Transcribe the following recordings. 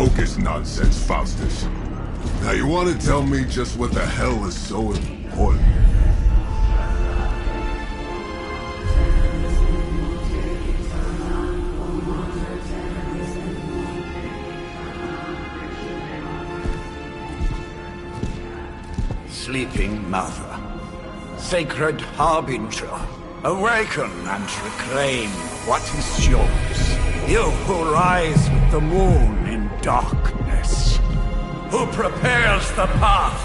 hocus nonsense, Faustus. Now you want to tell me just what the hell is so important? Sleeping Mother, sacred harbinger, awaken and reclaim what is yours. You who rise with the moon in darkness, who prepares the path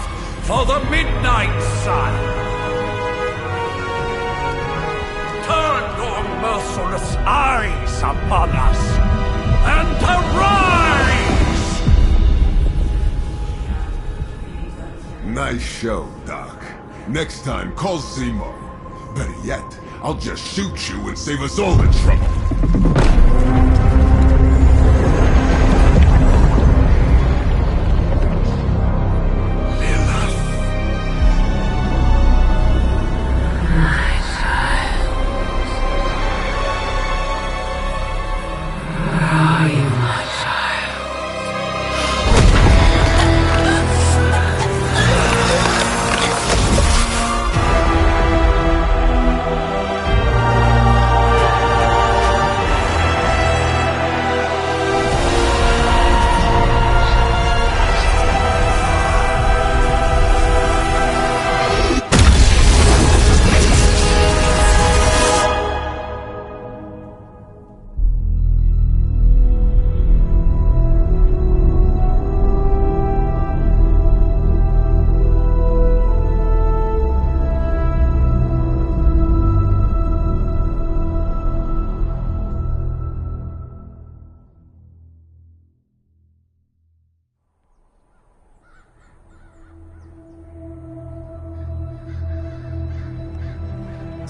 for the midnight sun. Turn your merciless eyes upon us, and arise! Nice show, Doc. Next time, call Zemo. Better yet, I'll just shoot you and save us all the trouble.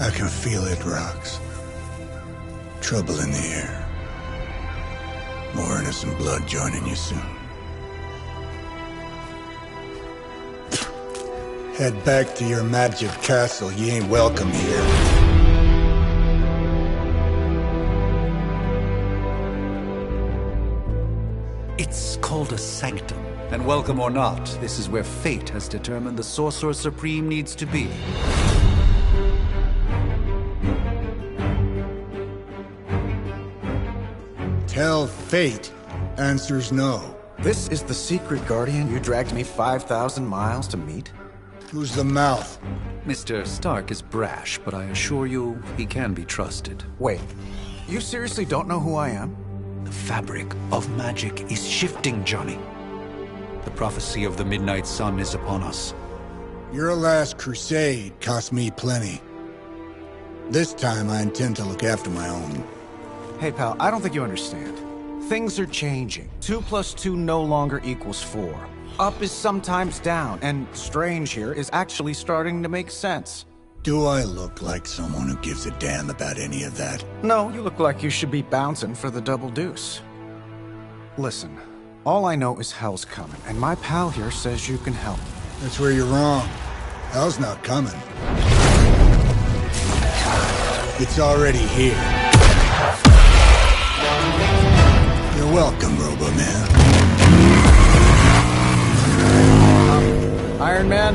I can feel it, Rox. Trouble in the air. More innocent blood joining you soon. Head back to your magic castle. You ain't welcome here. It's called a sanctum. And welcome or not, this is where fate has determined the Sorcerer Supreme needs to be. Tell fate. Answers no. This is the secret guardian you dragged me 5,000 miles to meet? Who's the mouth? Mr. Stark is brash, but I assure you, he can be trusted. Wait, you seriously don't know who I am? The fabric of magic is shifting, Johnny. The prophecy of the Midnight Sun is upon us. Your last crusade cost me plenty. This time I intend to look after my own. Hey pal, I don't think you understand. Things are changing. 2 + 2 no longer equals 4. Up is sometimes down, and strange here is actually starting to make sense. Do I look like someone who gives a damn about any of that? No, you look like you should be bouncing for the double deuce. Listen, all I know is hell's coming, and my pal here says you can help. That's where you're wrong. Hell's not coming. It's already here. You're welcome, Robo-Man. Iron Man?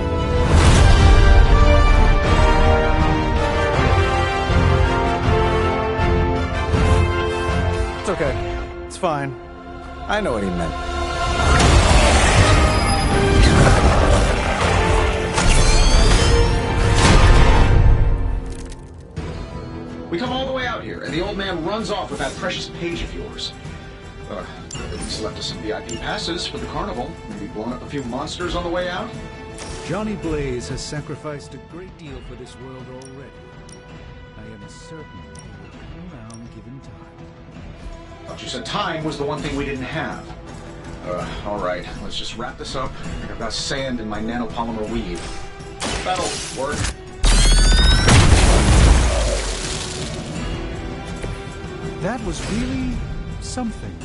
It's okay. It's fine. I know what he meant. We come all the way out here, and the old man runs off with that precious page of yours. At least left us some VIP passes for the carnival. Maybe blowing up a few monsters on the way out. Johnny Blaze has sacrificed a great deal for this world already. I am certain he will come around given time. Thought you said time was the one thing we didn't have. All right, let's just wrap this up. I think I've got sand in my nanopolymer weave. That'll work. That was really something.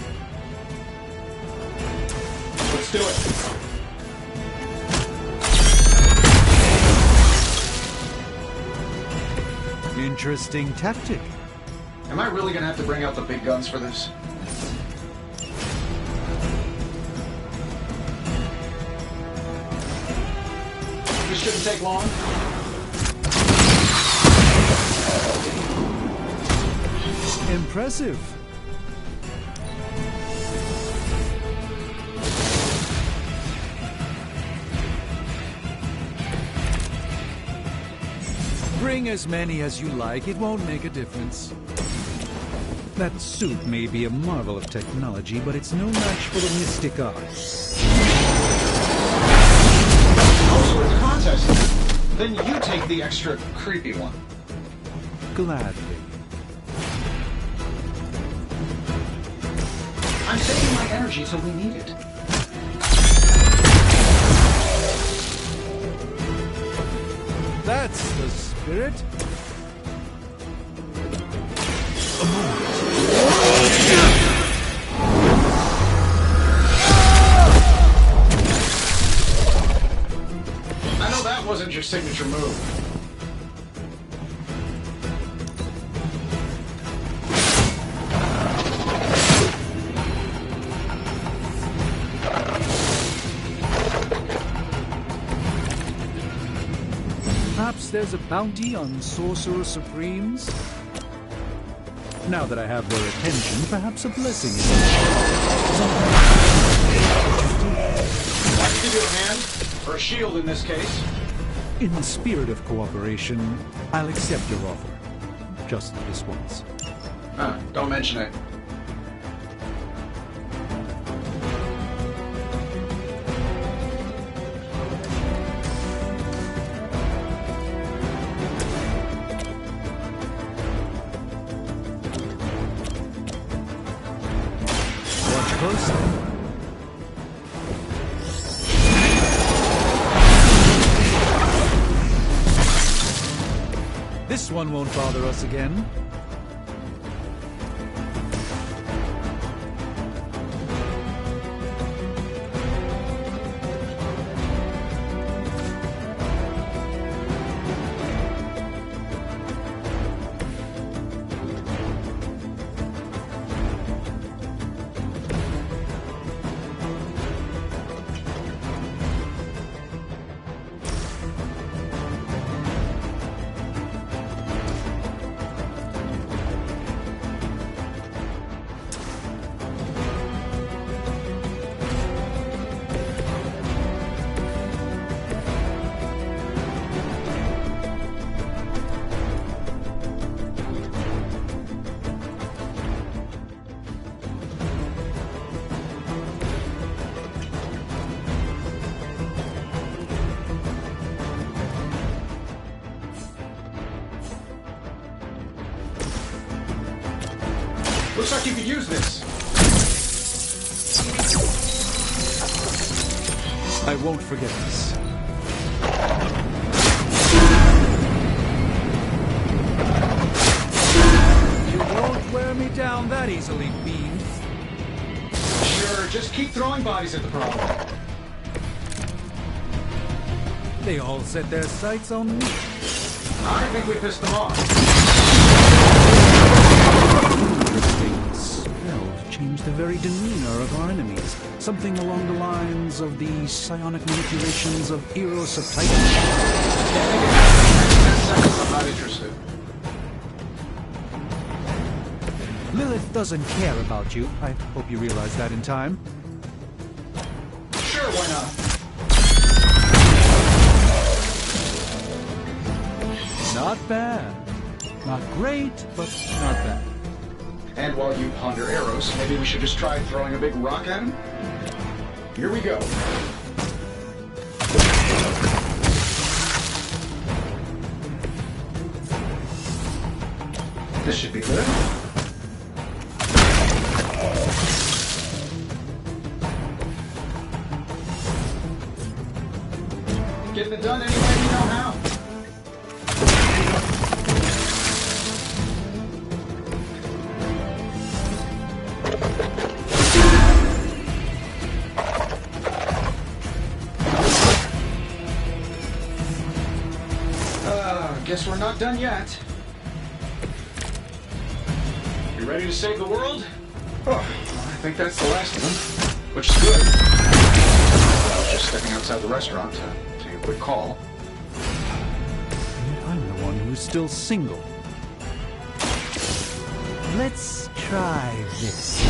Let's do it. Interesting tactic. Am I really gonna have to bring out the big guns for this? This shouldn't take long. Impressive. Bring as many as you like, it won't make a difference. That suit may be a marvel of technology, but it's no match for the mystic arts. Oh, so it's a contest. Then you take the extra creepy one. Gladly. I'm saving my energy till we need it. That's the spirit. I know that wasn't your signature move. Perhaps there's a bounty on Sorcerer Supremes? Now that I have their attention, perhaps a blessing is I can give you a hand, or a shield in this case. in the spirit of cooperation. I'll accept your offer. Just this once. Don't mention it. Watch closely. This one won't bother us again. Looks like you could use this. I won't forget this. You won't wear me down that easily, fiend. Sure, just keep throwing bodies at the problem. They all set their sights on me. I think we pissed them off. The spell changed the very demeanor of our enemies. Something along the lines of the psionic manipulations of Eros of Titan. 10 seconds, I'm not interested. Lilith doesn't care about you. I hope you realize that in time. Sure, why not? Not bad. Not great, but not bad. And while you ponder arrows, maybe we should just try throwing a big rock at him? Here we go. This should be good. Getting it done any way you know how. Guess we're not done yet. You ready to save the world? Oh, I think that's the last of them, which is good. I was just stepping outside the restaurant to take a quick call. who's still single. Let's try this.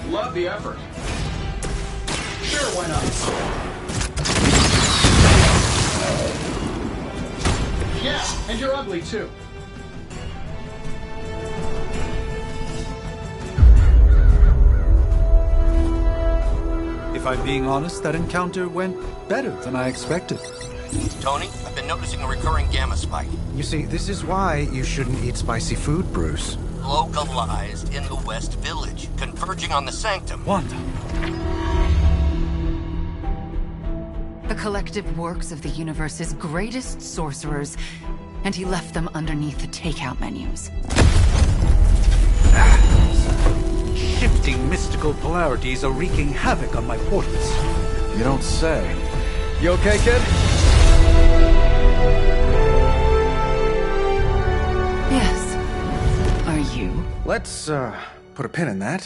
Love the effort. Sure, why not? Yeah, and you're ugly too. If I'm being honest, that encounter went better than I expected. Tony, I've been noticing a recurring gamma spike. You see, this is why you shouldn't eat spicy food, Bruce. Localized in the West Village, converging on the Sanctum. Wanda. The collective works of the universe's greatest sorcerers, and he left them underneath the takeout menus. Shifting mystical polarities are wreaking havoc on my portals. You don't say. You okay, kid? Yes. Are you? Let's, put a pin in that.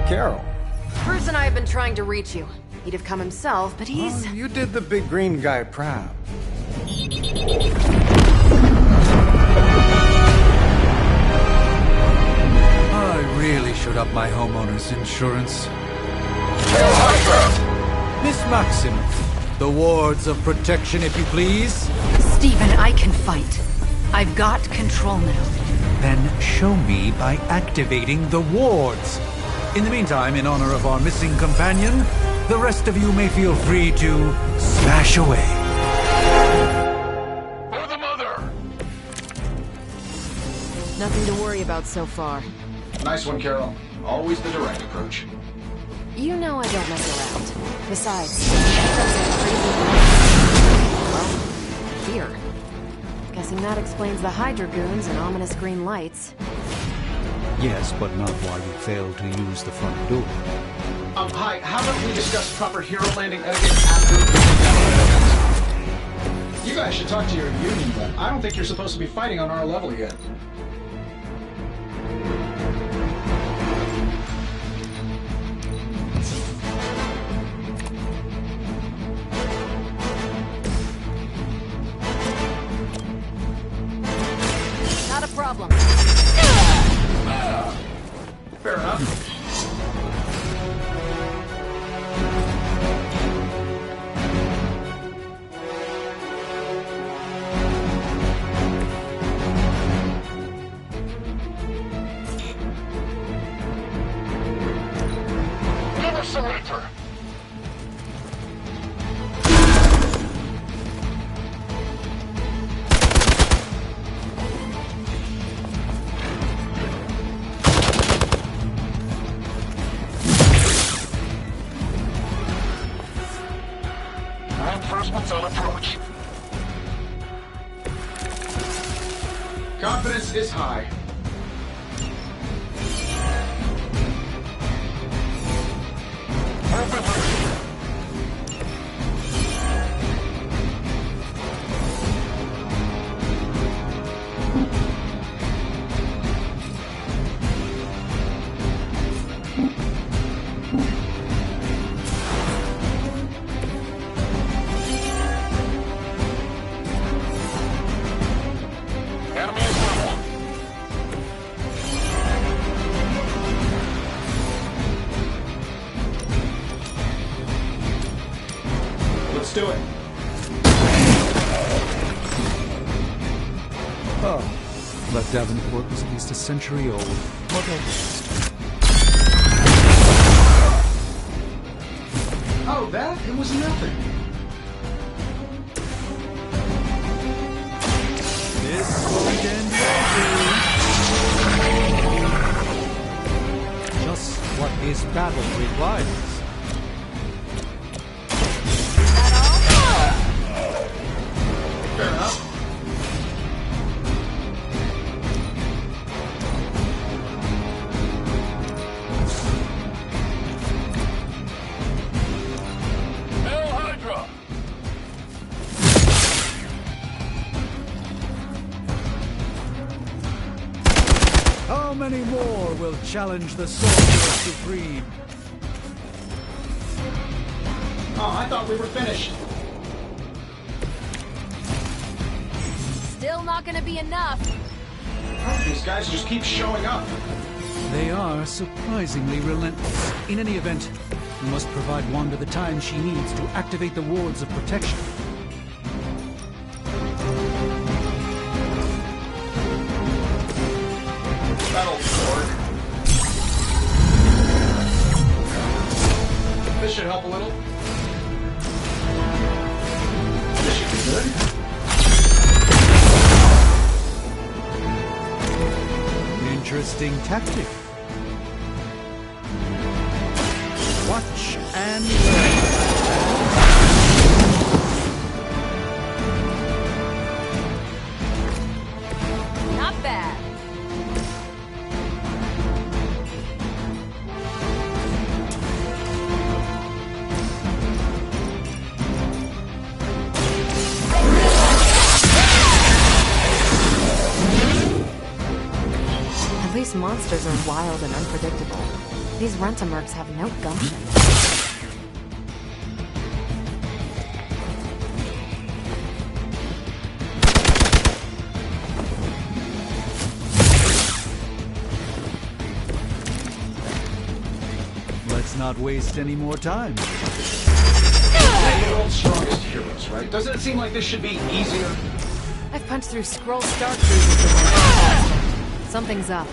Carol. Bruce and I have been trying to reach you. He'd have come himself, but he's... You did the big green guy proud. I really should up my homeowner's insurance. Miss Maximoff, the wards of protection, if you please. Stephen, I can fight. I've got control now. Then show me by activating the wards. In the meantime, in honor of our missing companion, the rest of you may feel free to smash away. For the mother! nothing to worry about so far. Nice one, Carol. Always the direct approach. You know I don't mess around. Besides, that's a crazy... Well, fear. Guessing that explains the Hydra goons and ominous green lights. Yes, but not while you failed to use the front door. Hi, how about we discuss proper hero landing etiquette after... You guys should talk to your union, but I don't think you're supposed to be fighting on our level yet. Not a problem. Fair enough. Never surrender! Reinforcements on approach. Confidence is high. Enemy is level. Let's do it. Oh, but Davenport was at least a century old. What else? Oh, that? It was nothing. This won't end well. Just what his battle requires. Fair enough. Hail Hydra! many more will challenge the Sorcerer Supreme? Oh, I thought we were finished. Still not gonna be enough. These guys just keep showing up. They are surprisingly relentless. In any event, we must provide Wanda the time she needs to activate the wards of protection. That'll work. This should help a little. This should be good. Interesting tactic. Watch and learn. Not bad. At least monsters are wild and unpredictable. These Rent-A-Mercs have no gumption. Let's not waste any more time. The world's strongest heroes, right? Doesn't it seem like this should be easier? I've punched through Skrull Star Cruisers before. Something's up.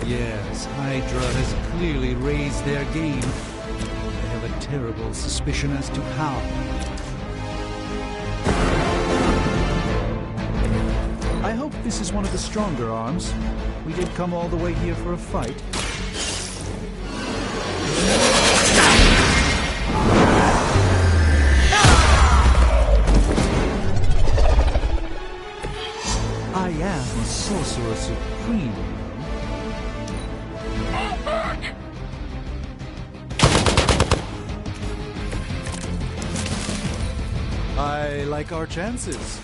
Yes, Hydra has clearly raised their game. I have a terrible suspicion as to how. I hope this is one of the stronger arms. We did come all the way here for a fight. I am a Sorcerer Supreme. I like our chances.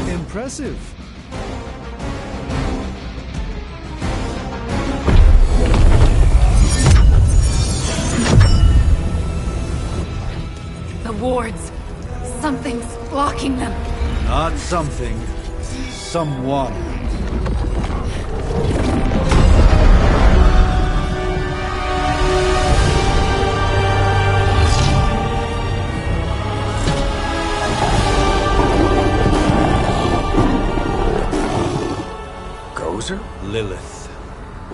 Impressive. The wards. Something's blocking them. Not something. Someone. Gozer? Lilith.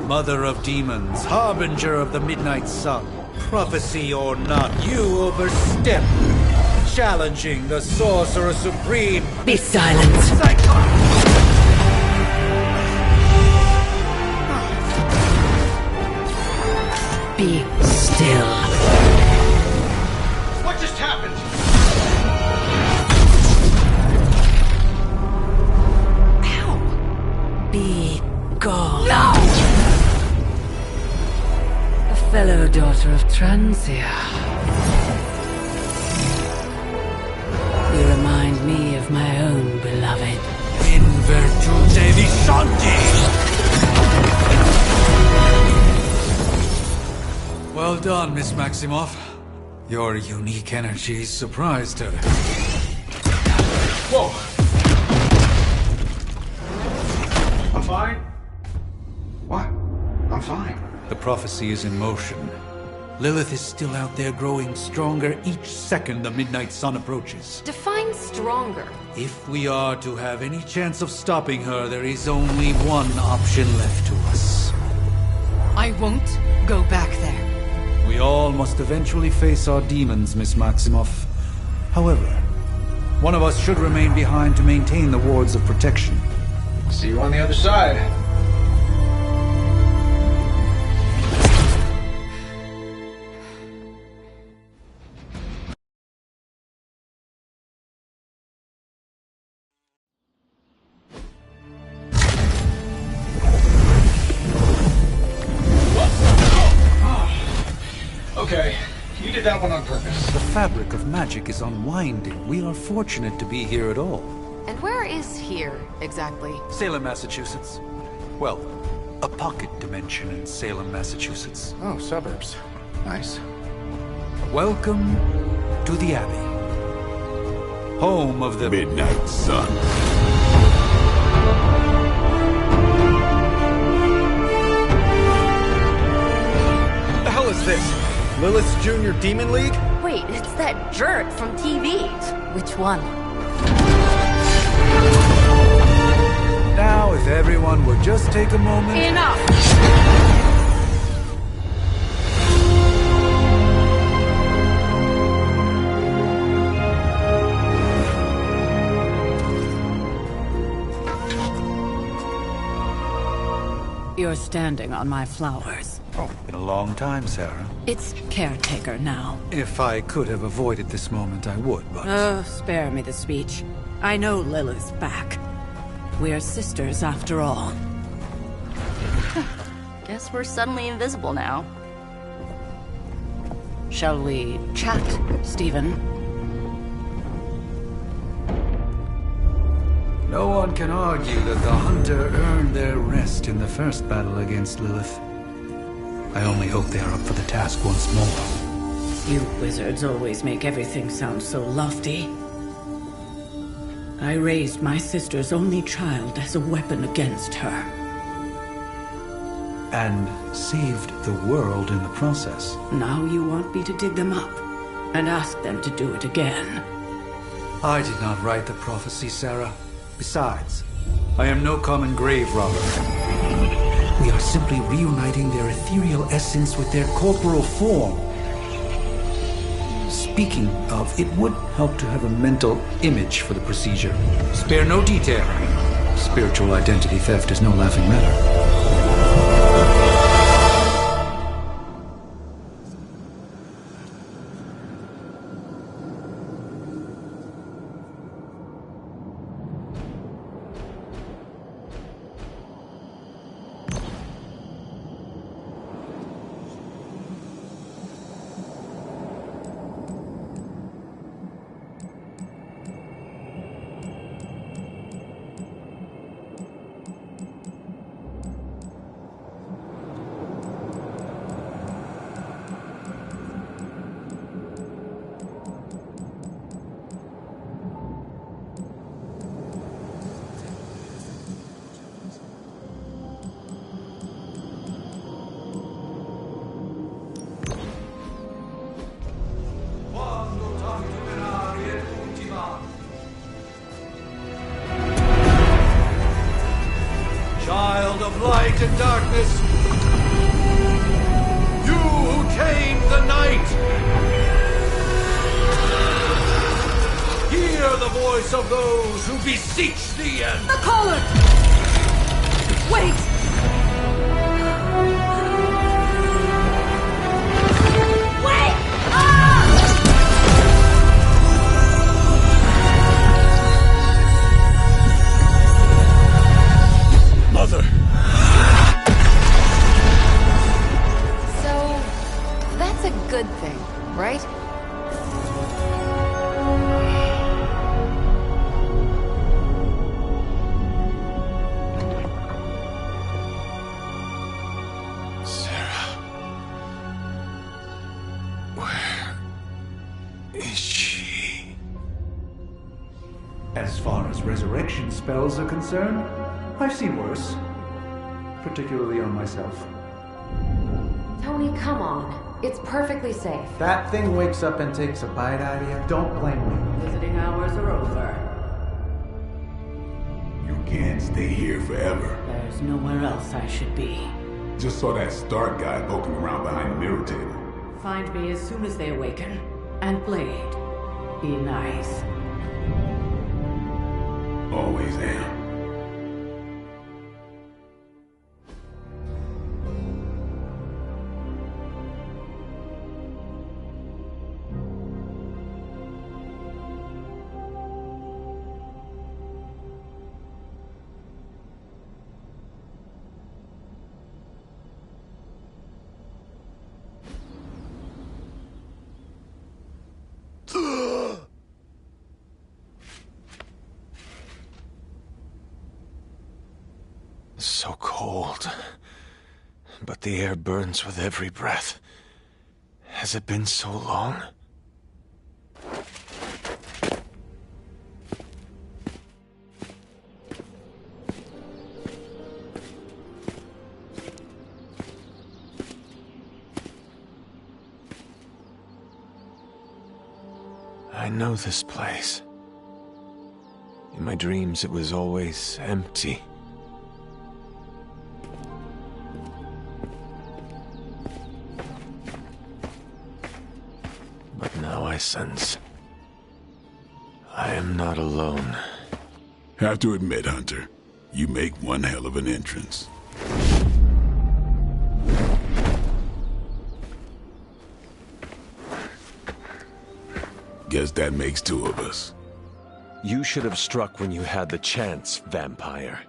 Mother of demons, harbinger of the midnight sun. Prophecy or not, you overstep. Challenging the Sorcerer Supreme. Be silent. Be still. What just happened? Be gone. No! A fellow daughter of Transia. You remind me of my own beloved. In virtute vishanti! Well done, Miss Maximoff. Your unique energy surprised her. Whoa! I'm fine. What? I'm fine. The prophecy is in motion. Lilith is still out there growing stronger each second the midnight sun approaches. Define stronger. If we are to have any chance of stopping her, there is only one option left to us. I won't go back there. We all must eventually face our demons, Miss Maximoff. However, one of us should remain behind to maintain the wards of protection. See you on the other side. Okay, you did that one on purpose. The fabric of magic is unwinding. We are fortunate to be here at all. And where is here, exactly? Salem, Massachusetts. Well, a pocket dimension in Salem, Massachusetts. Oh, suburbs. Nice. Welcome to the Abbey. Home of the Midnight Sun. What the hell is this? Lilith's Junior Demon League? Wait, it's that jerk from TV. Which one? Now, if everyone would just take a moment... Enough! You're standing on my flowers. Oh, been a long time, Sarah. It's caretaker now. If I could have avoided this moment, I would, but... Oh, spare me the speech. I know Lilith's back. We're sisters after all. Guess we're suddenly invisible now. Shall we chat, Stephen? No one can argue that the Hunter earned their rest in the first battle against Lilith. I only hope they are up for the task once more. You wizards always make everything sound so lofty. I raised my sister's only child as a weapon against her. And saved the world in the process. Now you want me to dig them up and ask them to do it again. I did not write the prophecy, Sarah. Besides, I am no common grave robber. We are simply reuniting their ethereal essence with their corporal form. Speaking of, it would help to have a mental image for the procedure. Spare no detail. Spiritual identity theft is no laughing matter. Child of light and darkness, you who tamed the night, hear the voice of those who beseech thee and... The collar! Wait! Wait! Mother! So, that's a good thing, right? Sarah. Where is she? As far as resurrection spells are concerned, I've seen worse. Particularly on myself. Tony, come on. It's perfectly safe. That thing wakes up and takes a bite out of you. Don't blame me. Visiting hours are over. You can't stay here forever. There's nowhere else I should be. Just saw that Stark guy poking around behind the mirror table. Find me as soon as they awaken. And Blade, be nice. Always am. so cold. But the air burns with every breath. Has it been so long? I know this place. In my dreams, it was always empty. But now I sense I am not alone. Have to admit, Hunter, you make one hell of an entrance. Guess that makes two of us. You should have struck when you had the chance, vampire.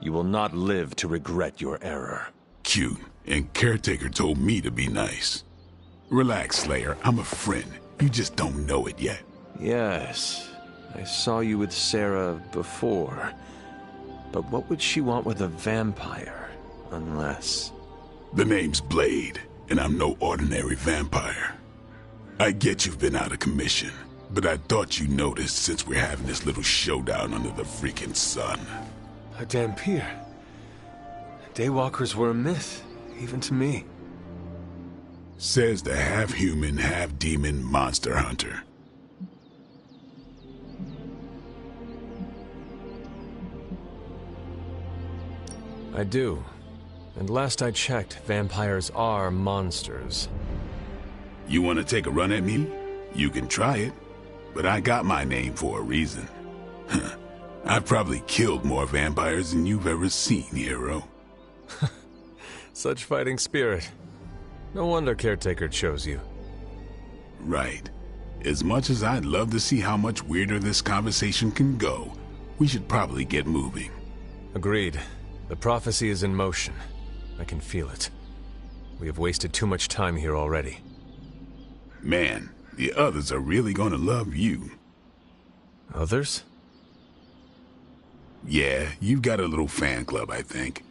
You will not live to regret your error. Cute, and Caretaker told me to be nice. Relax, Slayer. I'm a friend. You just don't know it yet. Yes, I saw you with Sarah before. But what would she want with a vampire, unless... The name's Blade, and I'm no ordinary vampire. I get you've been out of commission, but I thought you noticed since we're having this little showdown under the freaking sun. A Dhampir. Daywalkers were a myth, even to me. Says the half-human, half-demon monster hunter. I do. And last I checked, vampires are monsters. You want to take a run at me? You can try it. But I got my name for a reason. I've probably killed more vampires than you've ever seen, hero. Such fighting spirit. No wonder Caretaker chose you. Right. As much as I'd love to see how much weirder this conversation can go, we should probably get moving. Agreed. The prophecy is in motion. I can feel it. We have wasted too much time here already. Man, the others are really gonna love you. Others? Yeah, you've got a little fan club, I think.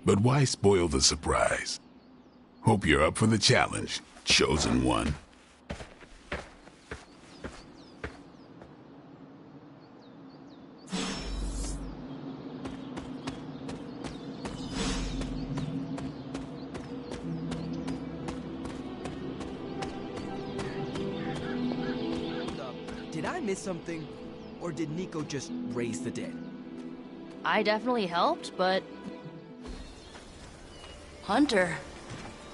But why spoil the surprise? Hope you're up for the challenge, chosen one. Did I miss something? Or did Nico just raise the dead? I definitely helped, but... Hunter.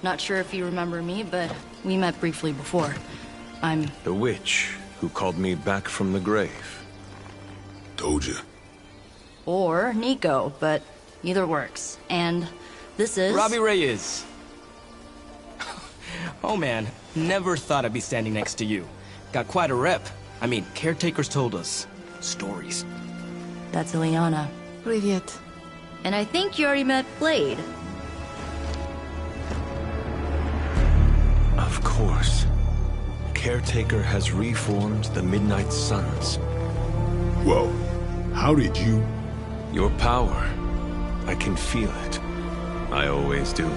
Not sure if you remember me, but we met briefly before. I'm... The witch who called me back from the grave. Told you. Or Nico, but either works. And this is... Robbie Reyes. Oh man, never thought I'd be standing next to you. Got quite a rep. I mean, caretakers told us stories. That's Ileana. Привет. And I think you already met Blade. Of course. Caretaker has reformed the Midnight Suns. Whoa. How did you... Your power. I can feel it. I always do.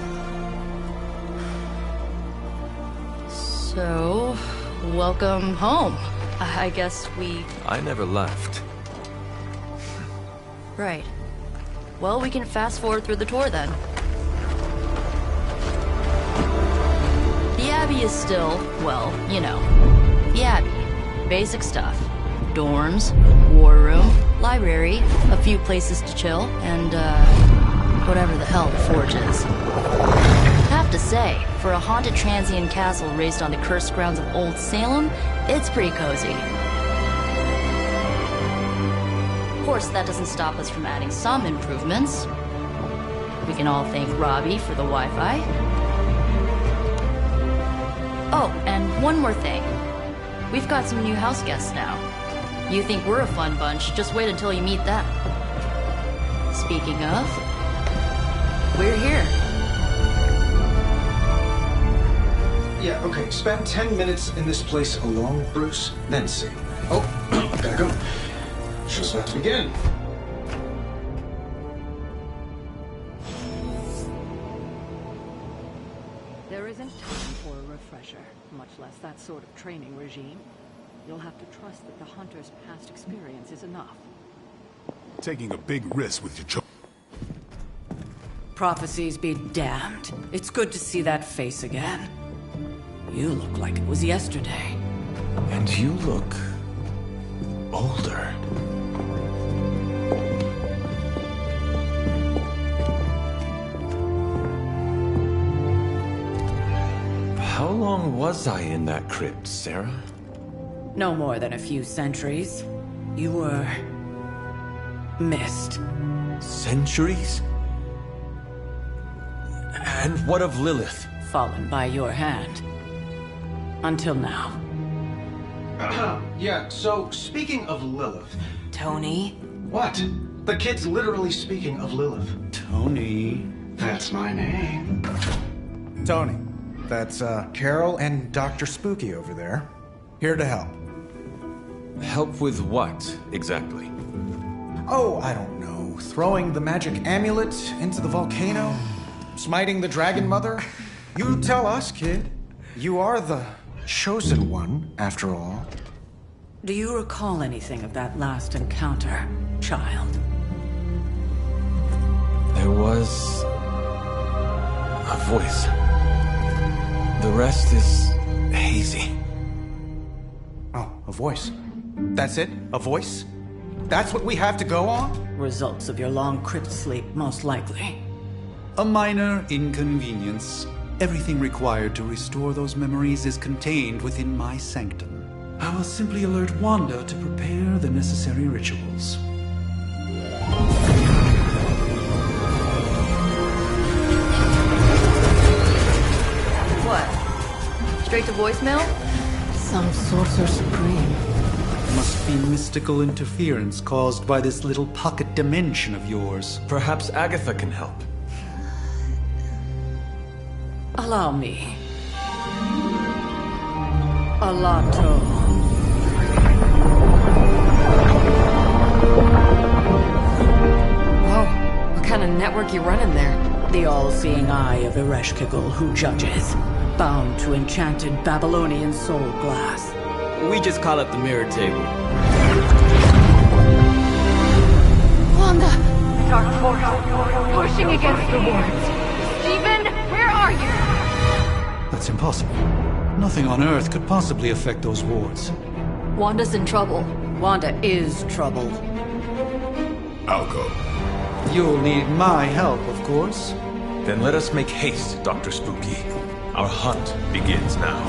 So... welcome home. I guess we... I never left. Right. Well, we can fast forward through the tour then. The Abbey is still, well, you know, the Abbey. Basic stuff. Dorms, war room, library, a few places to chill, and, whatever the hell the Forge is. Have to say, for a haunted transient castle raised on the cursed grounds of Old Salem, it's pretty cozy. Of course, that doesn't stop us from adding some improvements. We can all thank Robbie for the Wi-Fi. Oh, and one more thing. We've got some new house guests now. You think we're a fun bunch, just wait until you meet them. Speaking of, we're here. Yeah, okay. Spend 10 minutes in this place alone, Bruce, then see. Oh, gotta go. Show's about to begin. There isn't time for a refresher, much less that sort of training regime. You'll have to trust that the Hunter's past experience is enough. Taking a big risk with your Prophecies be damned. It's good to see that face again. You look like it was yesterday. And you look older. How long was I in that crypt, Sarah? No more than a few centuries. You were... missed. Centuries? And what of Lilith? Fallen by your hand. Until now. Yeah, so speaking of Lilith... Tony? What? The kid's literally speaking of Lilith. Tony. That's my name. Tony. That's, Carol and Dr. Spooky over there. Here to help. Help with what, exactly? Oh, I don't know. Throwing the magic amulet into the volcano? Smiting the Dragon Mother? You tell us, kid. You are the chosen one, after all. Do you recall anything of that last encounter, child? There was... a voice. The rest is hazy. Oh, a voice. That's it? A voice? That's what we have to go on? Results of your long crypt sleep, most likely. A minor inconvenience. Everything required to restore those memories is contained within my sanctum. I will simply alert Wanda to prepare the necessary rituals. What? Straight to voicemail? Some Sorcerer Supreme. Must be mystical interference caused by this little pocket dimension of yours. Perhaps Agatha can help. Allow me. Alato. Whoa, what kind of network you running there? The all-seeing eye of Ereshkigal who judges, bound to enchanted Babylonian soul glass. We just call it the mirror table. Wanda! Dark force, pushing against the wards. Steven, where are you? That's impossible. Nothing on Earth could possibly affect those wards. Wanda's in trouble. Wanda is trouble. I'll go. You'll need my help, of course. Then let us make haste, Dr. Spooky. Our hunt begins now.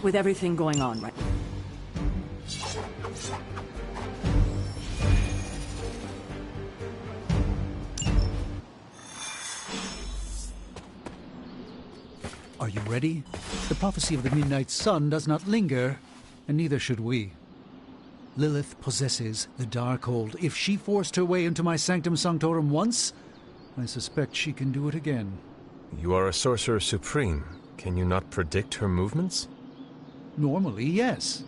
With everything going on right now. Are you ready? The prophecy of the Midnight Sun does not linger, and neither should we. Lilith possesses the Darkhold. If she forced her way into my Sanctum Sanctorum once, I suspect she can do it again. You are a Sorcerer Supreme. Can you not predict her movements? Normally, yes.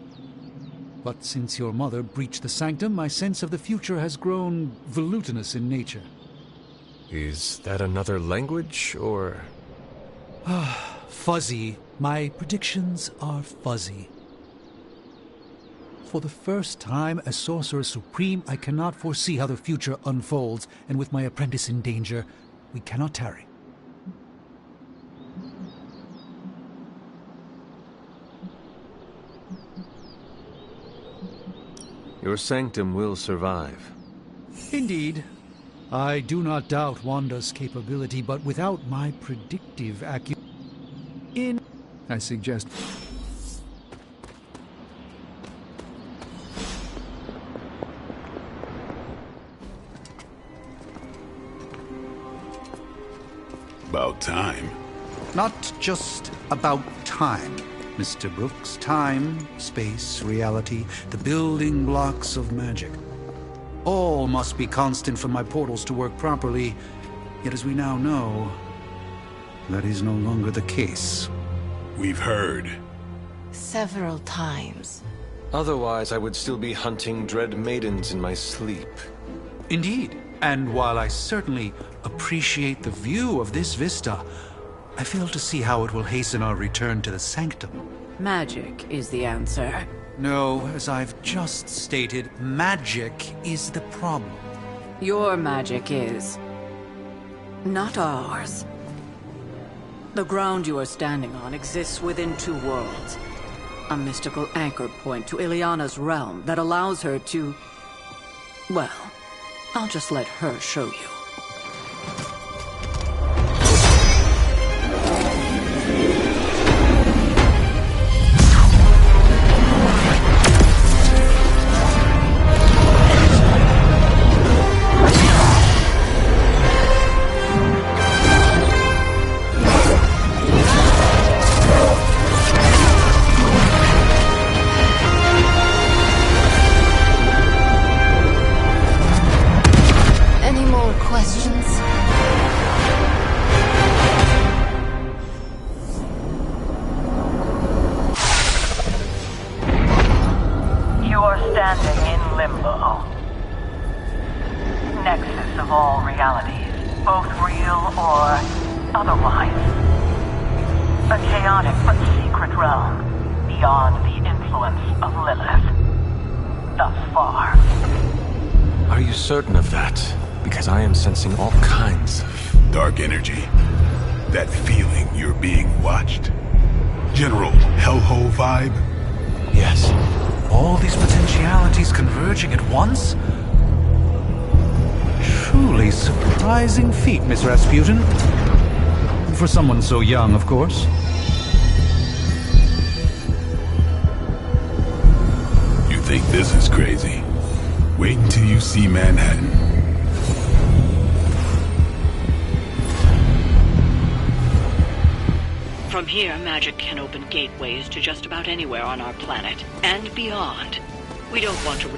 But since your mother breached the Sanctum, my sense of the future has grown volutinous in nature. Is that another language, or...? Fuzzy. My predictions are fuzzy. For the first time as Sorcerer Supreme, I cannot foresee how the future unfolds, and with my apprentice in danger, we cannot tarry. Your sanctum will survive. Indeed. I do not doubt Wanda's capability, but without my predictive acumen, I suggest... About time. Not just about time, Mr. Brooks. Time, space, reality, the building blocks of magic. All must be constant for my portals to work properly, yet as we now know, that is no longer the case. We've heard. Several times. Otherwise, I would still be hunting dread maidens in my sleep. Indeed. And while I certainly appreciate the view of this vista, I fail to see how it will hasten our return to the Sanctum. Magic is the answer. No, as I've just stated, magic is the problem. Your magic is... not ours. The ground you are standing on exists within two worlds. A mystical anchor point to Ileana's realm that allows her to... well, I'll just let her show you. Certain of that, because I am sensing all kinds of... dark energy. That feeling you're being watched. General hellhole vibe? Yes. All these potentialities converging at once? Truly surprising feat, Miss Rasputin. For someone so young, of course. You think this is crazy? Wait until you see Manhattan. From here, magic can open gateways to just about anywhere on our planet, and beyond. We don't want to...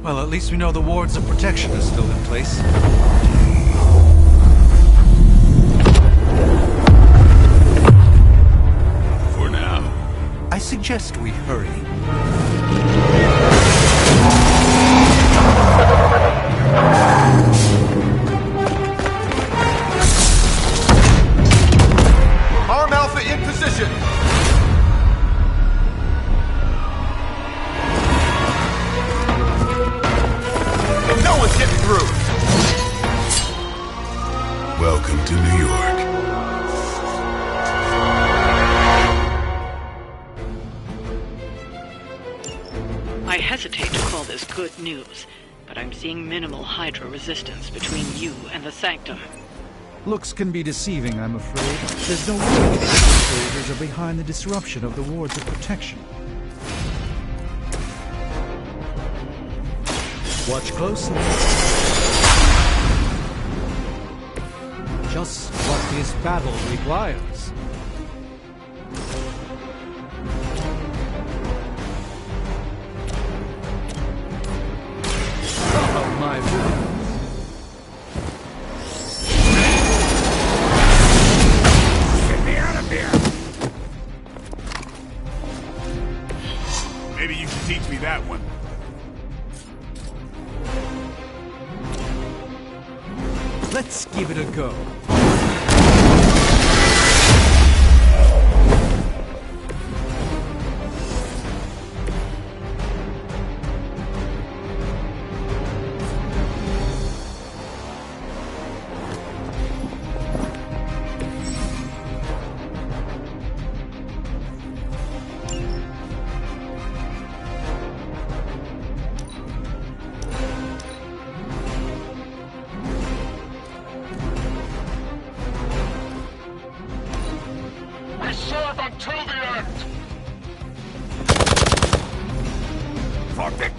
Well, at least we know the wards of protection are still in place. For now. I suggest we hurry. Arm Alpha in position! No one's getting through! Welcome to New York. I hesitate to call this good news, but I'm seeing minimal Hydra resistance between you and the Sanctum. Looks can be deceiving, I'm afraid. There's no way the soldiers are behind the disruption of the wards of protection. Watch closely. Just what this battle requires. Oh, my goodness. Get me out of here! Maybe you should teach me that one. Let's give it a go.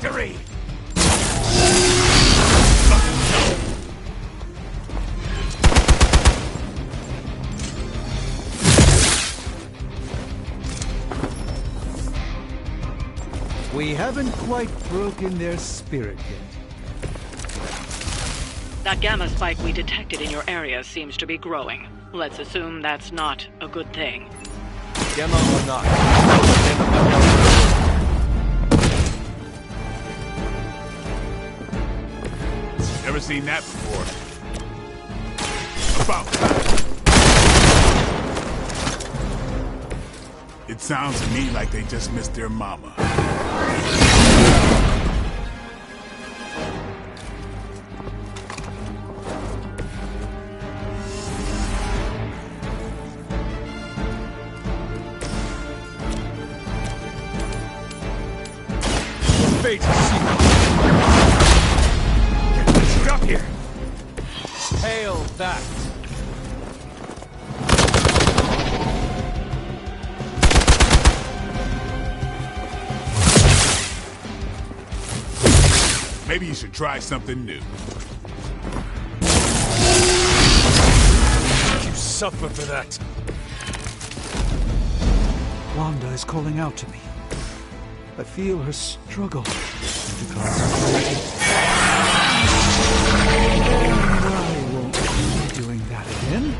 victory! We haven't quite broken their spirit yet. That gamma spike we detected in your area seems to be growing. Let's assume that's not a good thing. Gamma or not? Never seen that before. About time. It sounds to me like they just missed their mama. Fate to see. Get up here. Hail that. Maybe you should try something new. You suffer for that. Wanda is calling out to me. I feel her struggle into concentration. I won't be doing that again.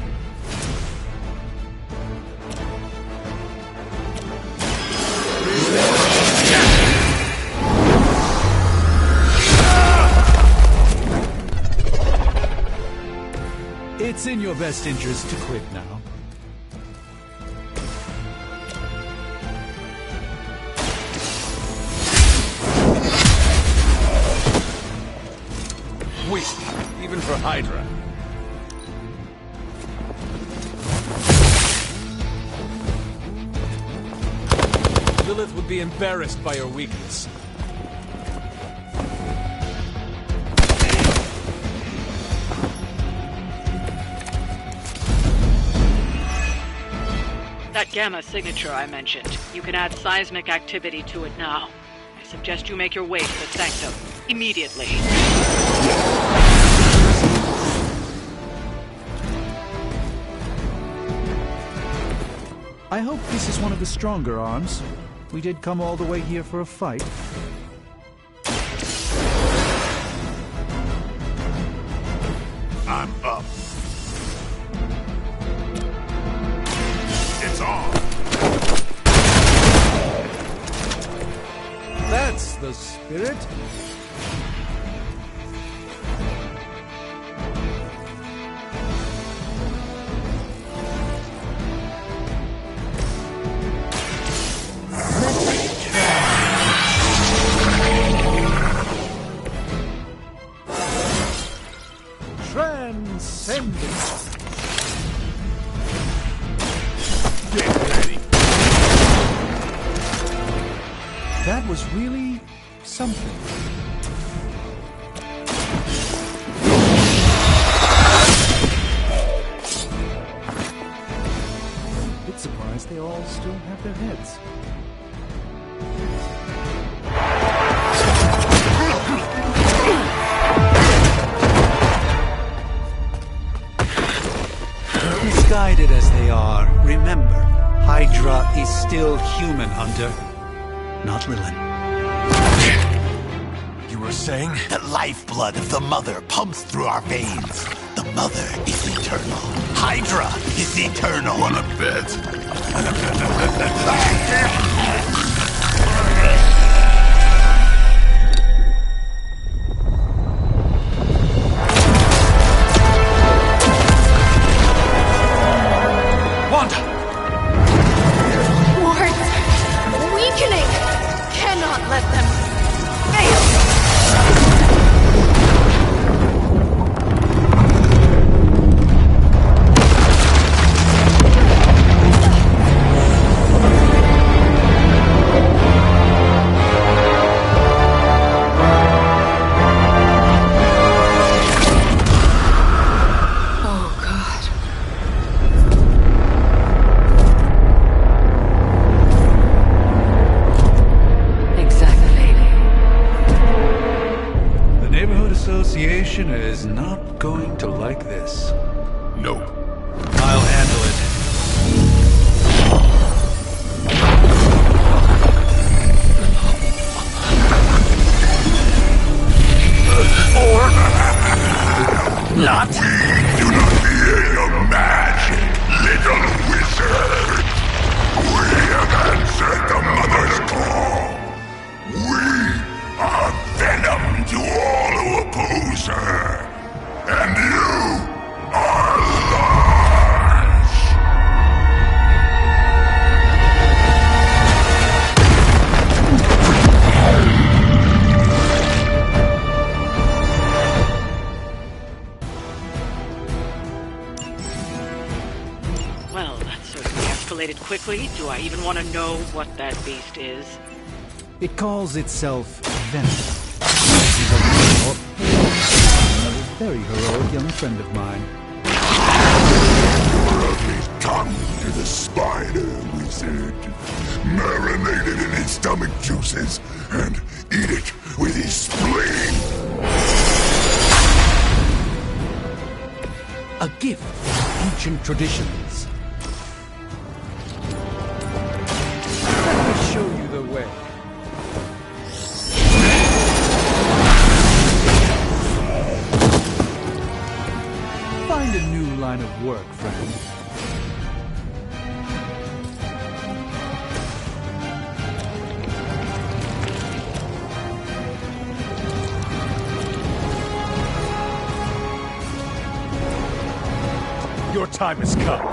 It's in your best interest to quit now. Weak, even for Hydra. Lilith would be embarrassed by your weakness. That gamma signature I mentioned, you can add seismic activity to it now. I suggest you make your way to the Sanctum immediately. I hope this is one of the stronger arms. We did come all the way here for a fight. I'm up. It's on. That's the spirit. Transcendence. Get ready. That was really something. Bit surprised they all still have their heads. Misguided as they are, remember, Hydra is still human, Hunter. Not Lilith. You were saying? The lifeblood of the Mother pumps through our veins. The Mother is eternal. Hydra is eternal. Wanna bet? Association is not going to like this. No. I'll handle it. Or not. We do not fear your magic, little wizard. We have answered the Mother's call. We are venom to all who oppose her. And you are large. Well, that certainly escalated quickly. Do I even want to know what that beast is? It calls itself Venom. A very heroic young friend of mine. Ugly tongue to the spider wizard. Marinate it in his stomach juices and eat it with his spleen. A gift from ancient traditions. Let me show you the way. Find a new line of work, friend. Your time has come.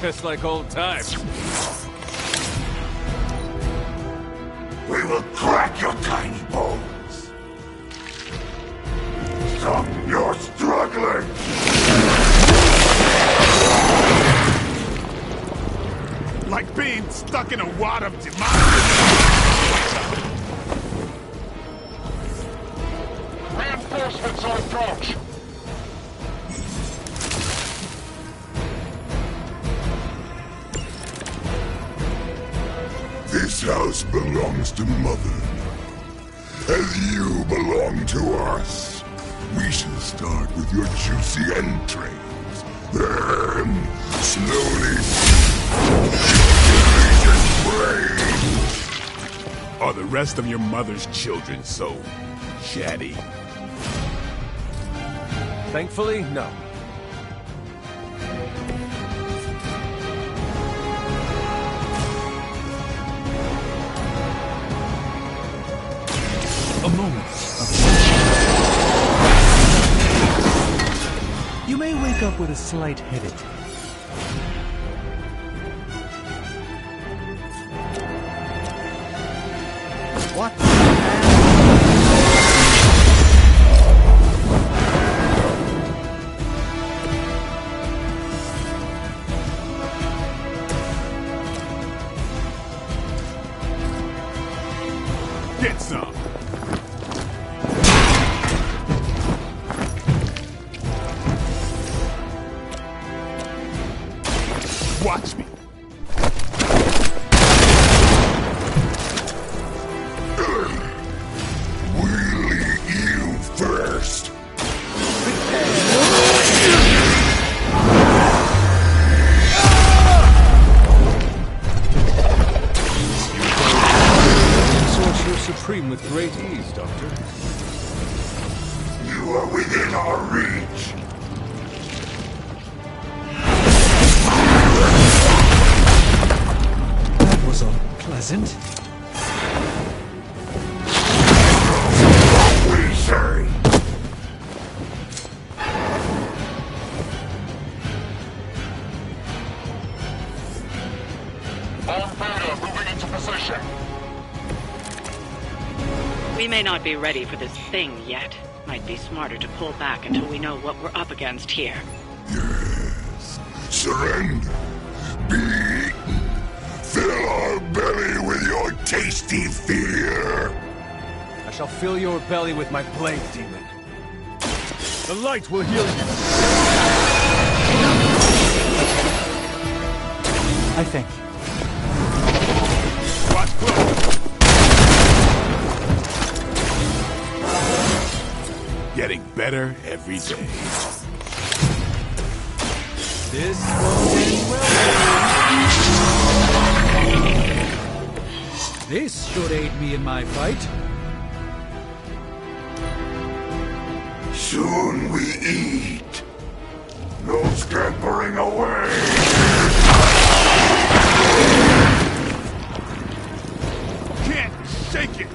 Just like old times. We will crack your tiny bones. Stop your struggling. Like being stuck in a wad of demonic. Reinforcements on approach. This house belongs to Mother, as you belong to us. We shall start with your juicy entrails, then slowly your brain. Are the rest of your mother's children so chatty? Thankfully, no. A moment. You may wake up with a slight headache. What? Get some. Watch me. We'll eat you first. Sorcerer Supreme with great ease, Doctor. You are within our reach. That was unpleasant. We say. All Beta moving into position. We may not be ready for this thing yet. Might be smarter to pull back until we know what we're up against here. Yes. surrender. Be eaten. Fill our belly with your tasty fear. I shall fill your belly with my blade, demon. The light will heal you. I thank you. Watch close. Getting better every day. This won't end well. This should aid me in my fight. Soon we eat. No scampering away. Can't shake it.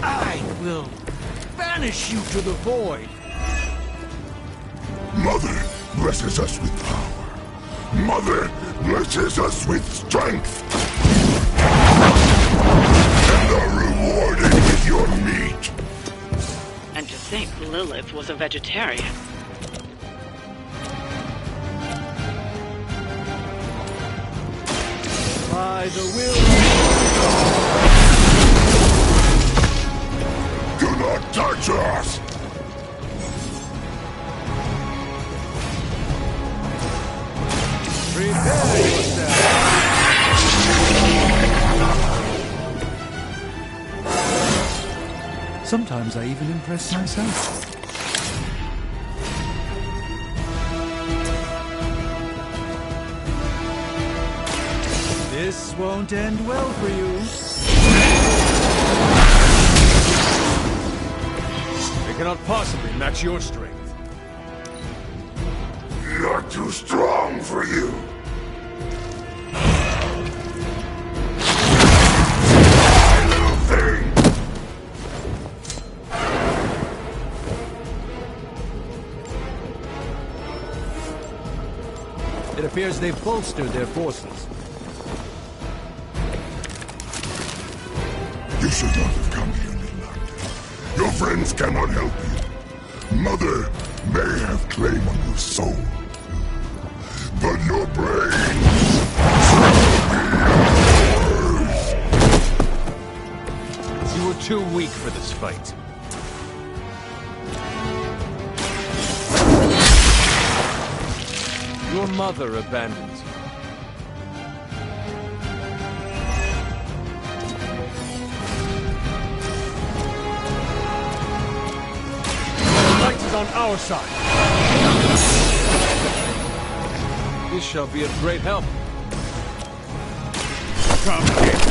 I will banish you to the void. Mother blesses us with power. Mother blesses us with strength. And are rewarded with your meat. And to think Lilith was a vegetarian. By the will. Do not touch us! Prepare yourself. Sometimes I even impress myself. This won't end well for you. They cannot possibly match your strength. You're too strong for you. My little thing. It appears they've bolstered their forces. You should not have come here, little Arthur. Your friends cannot help you. Mother may have claim on your soul, but your brains shall be yours. You were too weak for this fight. Your mother abandoned you. On our side. This shall be of great help. Come here.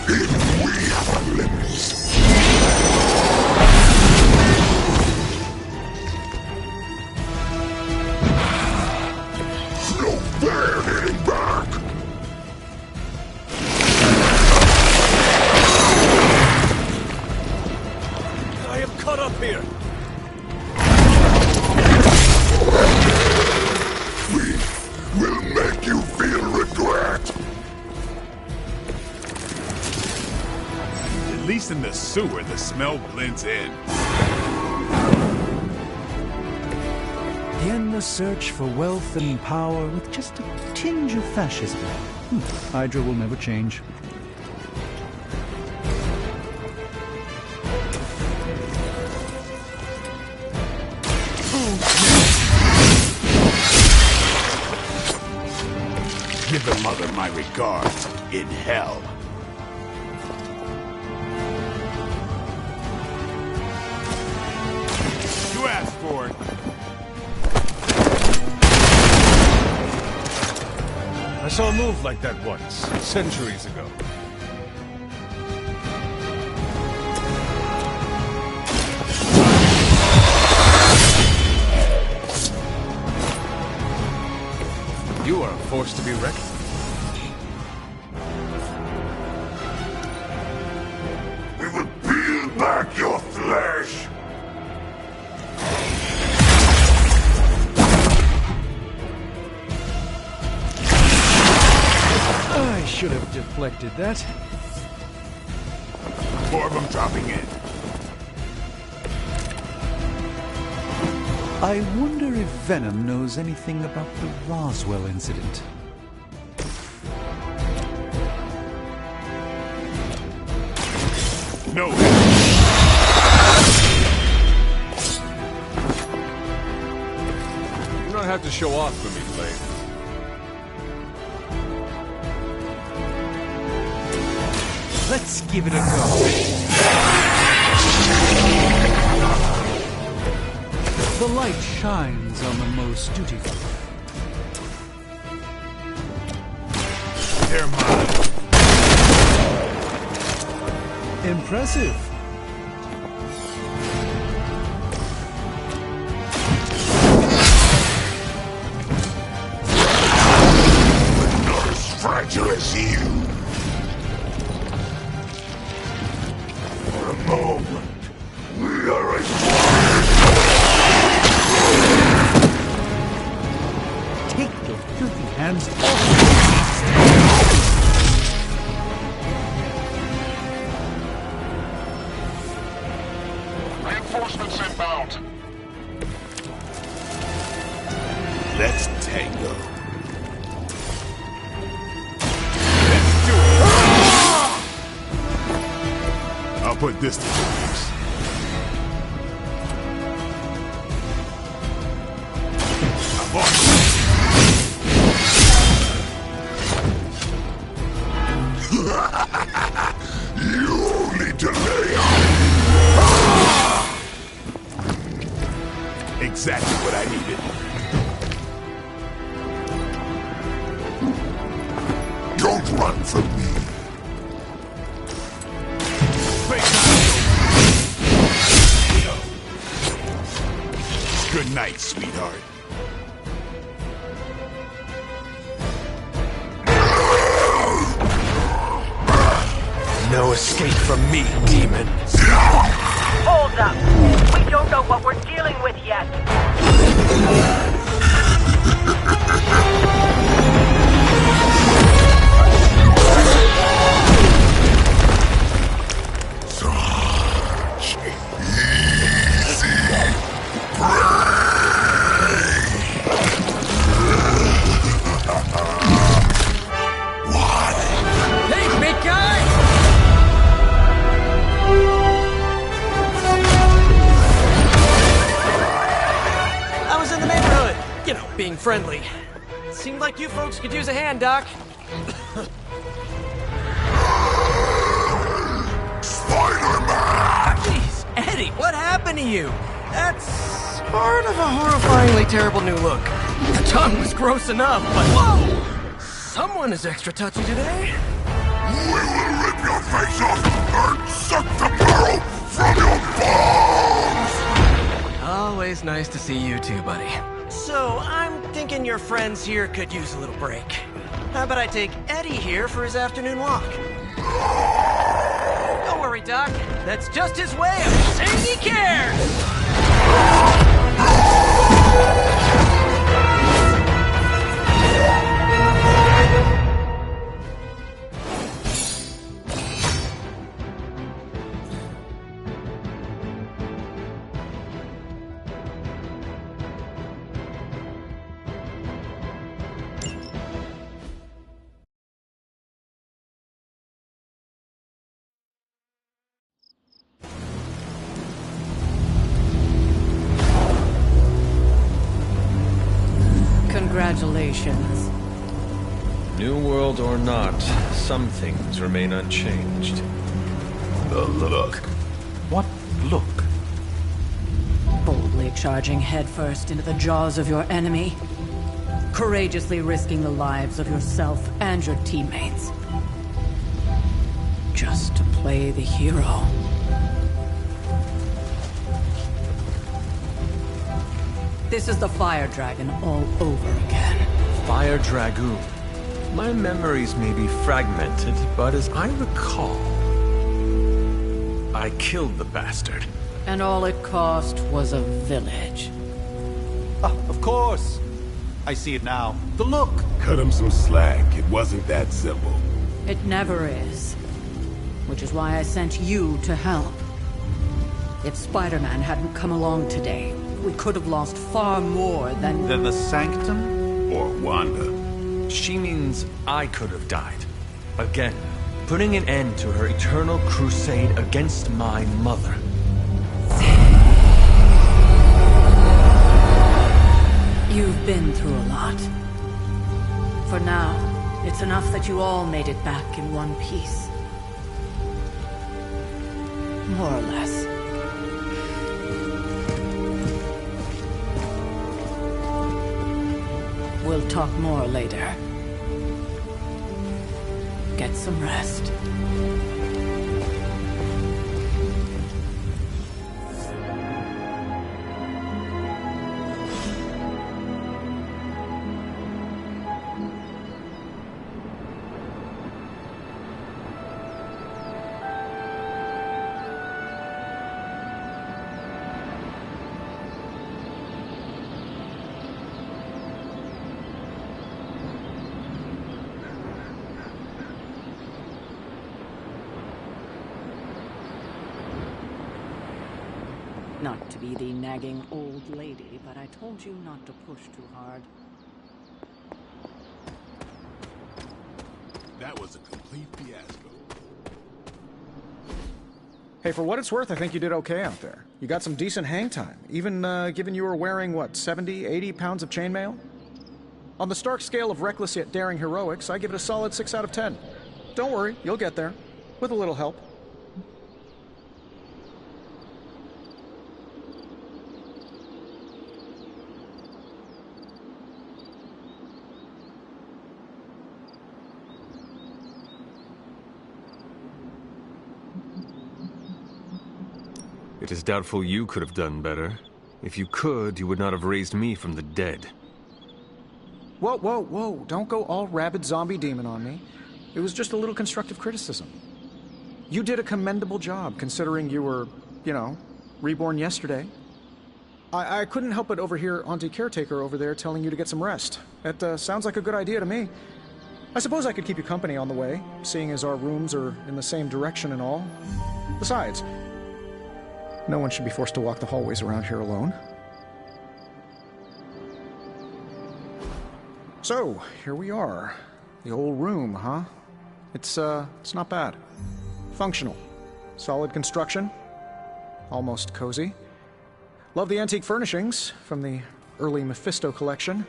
Even we have our limits. No fair hitting back. Cut up here! We will make you feel regret! At least in the sewer, the smell blends in. In the search for wealth and power with just a tinge of fascism. Hydra will never change. Give the mother my regards in hell. You asked for it. I saw a move like that once, centuries ago. You are a force to be reckoned with. We will peel back your flesh! I should have deflected that. More of them dropping in. I wonder if Venom knows anything about the Roswell incident. No. You don't have to show off for me, Blade. Let's give it a go. The light shines on the most dutiful. They're mine. Impressive. Not as fragile as you. For a moment, we are as Take your filthy hands off. reinforcements inbound. Let's tango. I'll put this to use. I'm on. You only delay. Exactly what I needed. Don't run from me. Good night, sweetheart. No escape from me, demon. Hold up. We don't know what we're dealing with yet. Such easy Hey, big guy! I was in the neighborhood, you know, being friendly. Seemed like you folks could use a hand, Doc. Spider-Man! Jeez, Eddie, what happened to you? That's sort of a horrifyingly terrible new look. The tongue was gross enough, but whoa! Someone is extra touchy today. We will rip your face off and suck the marrow from your bones! Always nice to see you too, buddy. So, I'm thinking your friends here could use a little break. How about I take Eddie here for his afternoon walk? Don't worry, Doc. That's just his way of saying he cares! Congratulations. New world or not, some things remain unchanged. The look. What look? Boldly charging headfirst into the jaws of your enemy. Courageously risking the lives of yourself and your teammates. Just to play the hero. This is the Fire Dragon all over again. Fire Dragoon. My memories may be fragmented, but as I recall, I killed the bastard. And all it cost was a village. Of course. I see it now. The look. Cut him some slack. It wasn't that simple. It never is. Which is why I sent you to help. If Spider-Man hadn't come along today, we could have lost far more than... Then the Sanctum? Or Wanda. She means I could have died. Again, putting an end to her eternal crusade against my mother. You've been through a lot. For now, it's enough that you all made it back in one piece. More or less. We'll talk more later. Get some rest. Not to be the nagging old lady, but I told you not to push too hard. That was a complete fiasco. Hey, for what it's worth, I think you did okay out there. You got some decent hang time, even given you were wearing, what, 70, 80 pounds of chainmail? On the Stark scale of reckless yet daring heroics, I give it a solid 6 out of 10. Don't worry, you'll get there. With a little help. It is doubtful you could have done better. If you could, you would not have raised me from the dead. Whoa, whoa, whoa. Don't go all rabid zombie demon on me. It was just a little constructive criticism. You did a commendable job, considering you were, you know, reborn yesterday. I couldn't help but overhear Auntie Caretaker over there telling you to get some rest. That sounds like a good idea to me. I suppose I could keep you company on the way, seeing as our rooms are in the same direction and all. Besides, no one should be forced to walk the hallways around here alone. So, here we are. The old room, huh? It's not bad. Functional. Solid construction. Almost cozy. Love the antique furnishings from the early Mephisto collection.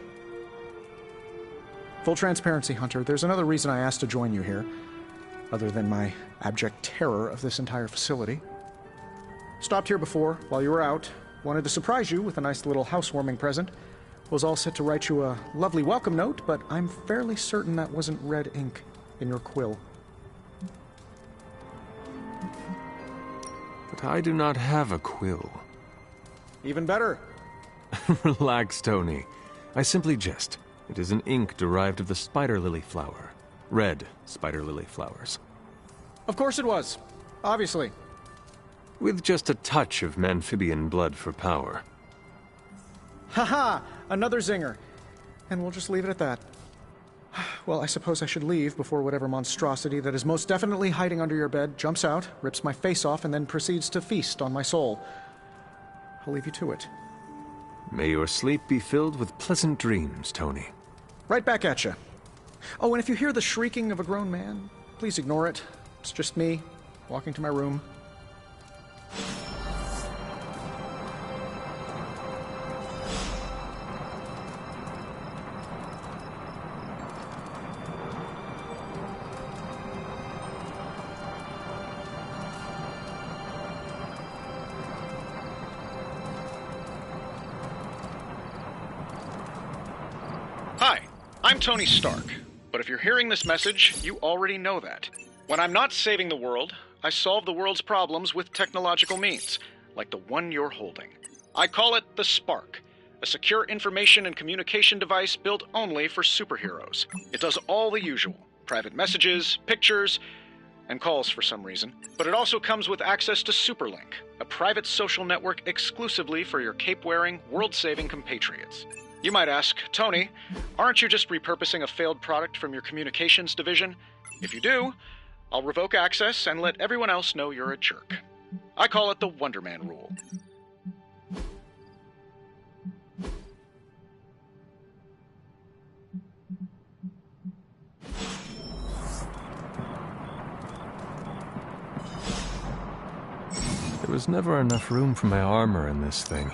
Full transparency, Hunter, there's another reason I asked to join you here, other than my abject terror of this entire facility. Stopped here before, while you were out. Wanted to surprise you with a nice little housewarming present. Was all set to write you a lovely welcome note, but I'm fairly certain that wasn't red ink in your quill. But I do not have a quill. Even better. Relax, Tony. I simply jest. It is an ink derived of the spider lily flower. Red spider lily flowers. Of course it was. Obviously. With just a touch of Amphibian blood for power. Haha! Another zinger. And we'll just leave it at that. Well, I suppose I should leave before whatever monstrosity that is most definitely hiding under your bed jumps out, rips my face off, and then proceeds to feast on my soul. I'll leave you to it. May your sleep be filled with pleasant dreams, Tony. Right back at you. Oh, and if you hear the shrieking of a grown man, please ignore it. It's just me, walking to my room. Hi, I'm Tony Stark, but if you're hearing this message, you already know that. When I'm not saving the world, I solve the world's problems with technological means, like the one you're holding. I call it the Spark, a secure information and communication device built only for superheroes. It does all the usual, private messages, pictures, and calls for some reason. But it also comes with access to Superlink, a private social network exclusively for your cape-wearing, world-saving compatriots. You might ask, Tony, aren't you just repurposing a failed product from your communications division? If you do, I'll revoke access and let everyone else know you're a jerk. I call it the Wonder Man rule. was never enough room for my armor in this thing.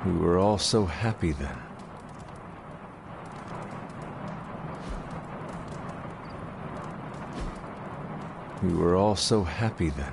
We were all so happy then. We were all so happy then.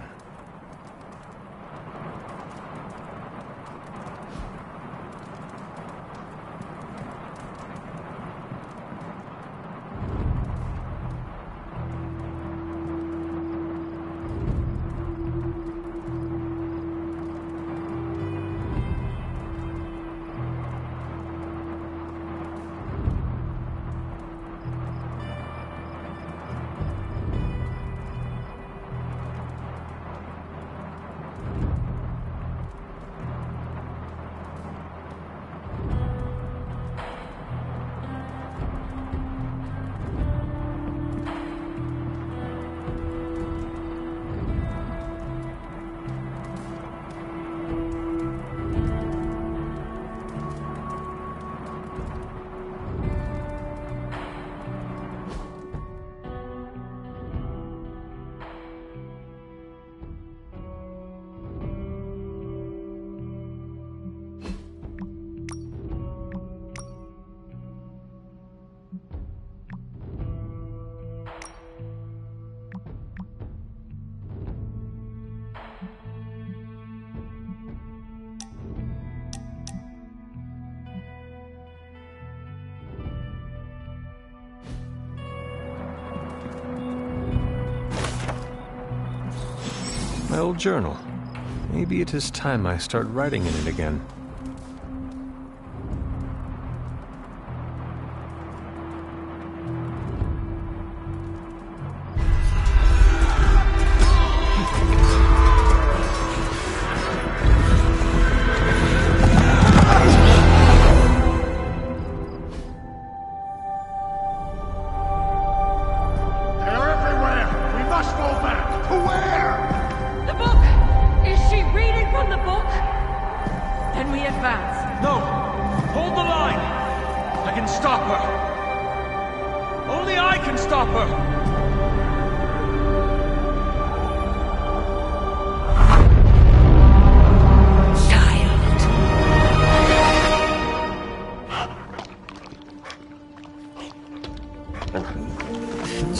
My old journal. Maybe it is time I start writing in it again.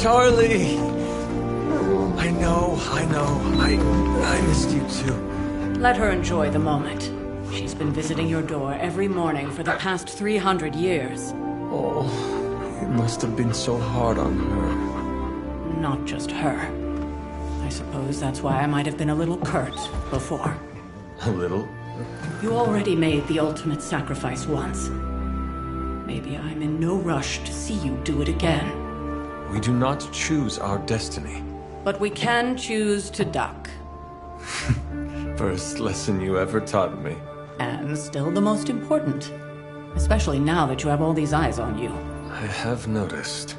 Charlie! I know. I missed you too. Let her enjoy the moment. She's been visiting your door every morning for the past 300 years. Oh, it must have been so hard on her. Not just her. I suppose that's why I might have been a little curt before. A little? You already made the ultimate sacrifice once. Maybe I'm in no rush to see you do it again. We do not choose our destiny. But we can choose to duck. First lesson you ever taught me. And still the most important. Especially now that you have all these eyes on you. I have noticed.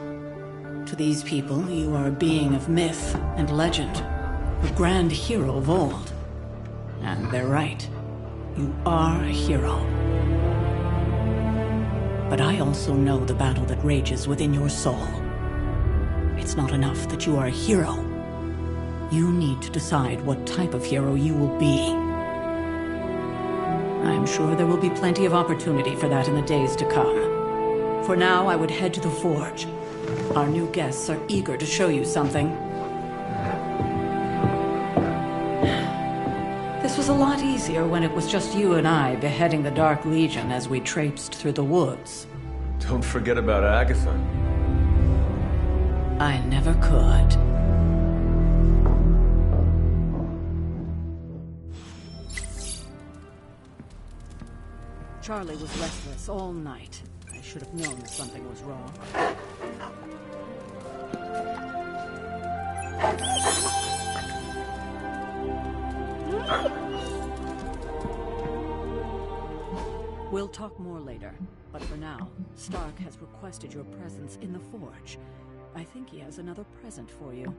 To these people, you are a being of myth and legend. A grand hero of old. And they're right. You are a hero. But I also know the battle that rages within your soul. It's not enough that you are a hero. You need to decide what type of hero you will be. I'm sure there will be plenty of opportunity for that in the days to come. For now, I would head to the Forge. Our new guests are eager to show you something. This was a lot easier when it was just you and I beheading the Dark Legion as we traipsed through the woods. Don't forget about Agatha. I never could. Charlie was restless all night. I should have known that something was wrong. We'll talk more later, but for now, Stark has requested your presence in the Forge. I think he has another present for you.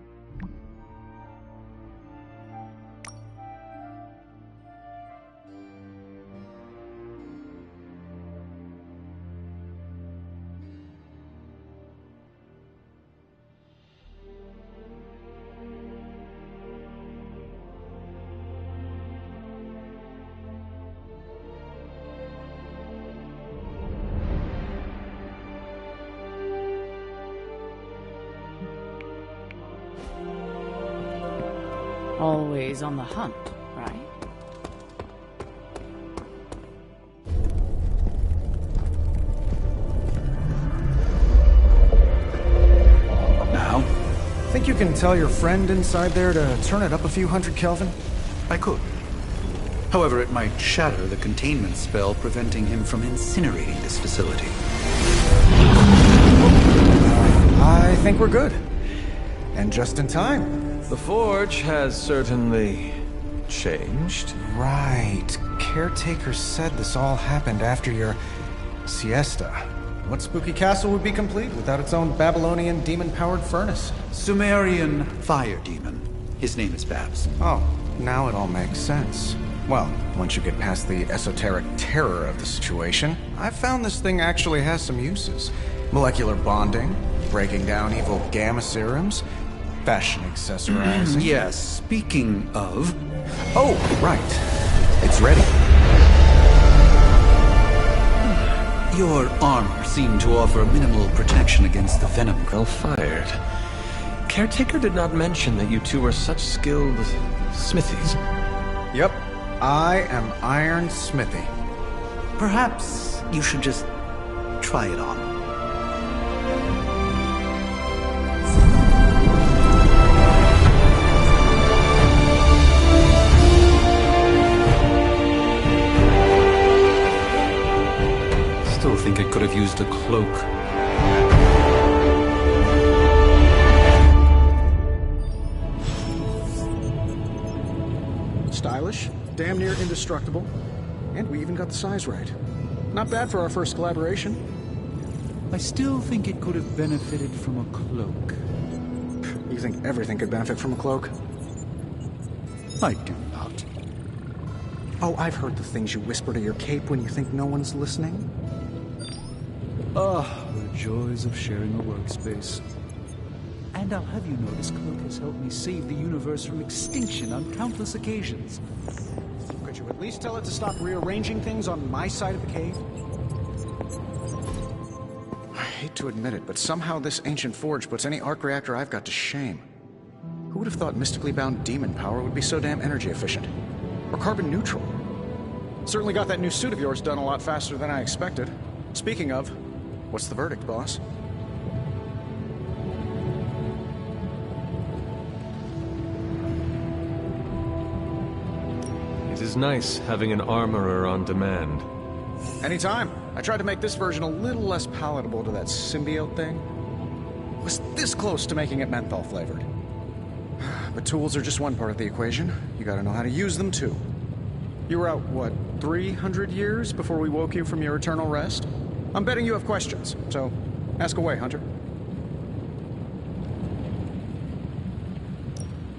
Always on the hunt, right? Now? Think you can tell your friend inside there to turn it up a few hundred Kelvin? I could. However, it might shatter the containment spell preventing him from incinerating this facility. I think we're good. And just in time. The Forge has certainly changed. Right. Caretaker said this all happened after your siesta. What spooky castle would be complete without its own Babylonian demon-powered furnace? Sumerian fire demon. His name is Babs. Oh, now it all makes sense. Well, once you get past the esoteric terror of the situation, I've found this thing actually has some uses. Molecular bonding, breaking down evil gamma serums, fashion accessorizing. Yes, speaking of... Oh, right. It's ready. Your armor seemed to offer minimal protection against the venom. Well fired. Caretaker did not mention that you two were such skilled smithies. Yep. I am Iron Smithy. Perhaps you should just try it on. Still think it could have used a cloak. Stylish, damn near indestructible, and we even got the size right. Not bad for our first collaboration. I still think it could have benefited from a cloak. You think everything could benefit from a cloak? I do not. Oh, I've heard the things you whisper to your cape when you think no one's listening. Ah, the joys of sharing a workspace. And I'll have you know this cloak has helped me save the universe from extinction on countless occasions. Could you at least tell it to stop rearranging things on my side of the cave? I hate to admit it, but somehow this ancient forge puts any arc reactor I've got to shame. Who would have thought mystically bound demon power would be so damn energy efficient? Or carbon neutral? Certainly got that new suit of yours done a lot faster than I expected. Speaking of, what's the verdict, boss? It is nice having an armorer on demand. Anytime. I tried to make this version a little less palatable to that symbiote thing. Was this close to making it menthol flavored. But tools are just one part of the equation. You gotta know how to use them too. You were out, what, 300 years before we woke you from your eternal rest? I'm betting you have questions, so ask away, Hunter.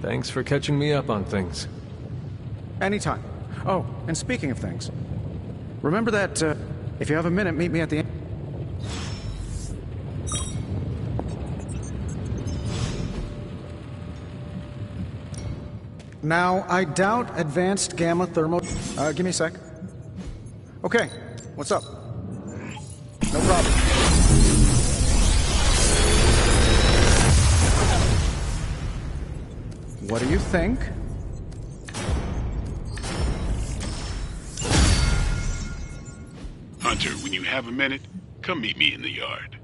Thanks for catching me up on things. Anytime. Oh, and speaking of things, remember that, if you have a minute, meet me at the end. Now, I doubt advanced gamma thermo... give me a sec. Okay, what's up? No problem. What do you think? Hunter, when you have a minute, come meet me in the yard.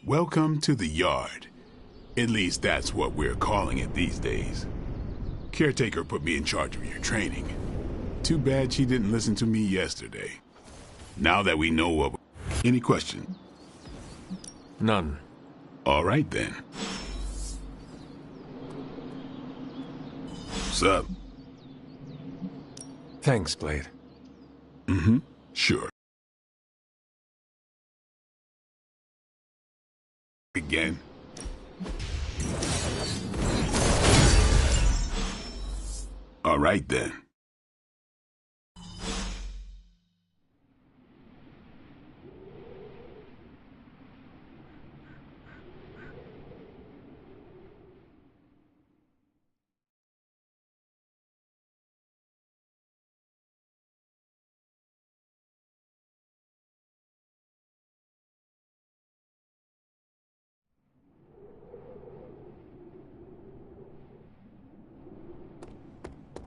Welcome to the yard. At least that's what we're calling it these days. Caretaker put me in charge of your training. Too bad she didn't listen to me yesterday. Now that we know what... Any questions? None. All right, then. What's up? Thanks, Blade. Mm-hmm. Sure. Again. All right, then.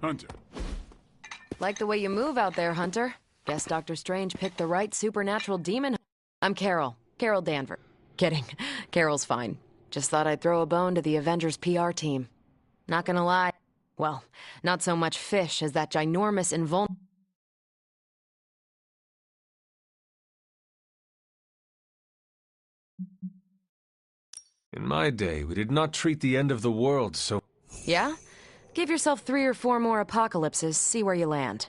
Hunter. Like the way you move out there, Hunter. Guess Dr. Strange picked the right supernatural demon. I'm Carol. Carol Danvers. Kidding. Carol's fine. Just thought I'd throw a bone to the Avengers PR team. Not gonna lie. Well, not so much fish as that ginormous invulnerable... In my day, we did not treat the end of the world so... Yeah? Give yourself 3 or 4 more apocalypses, see where you land.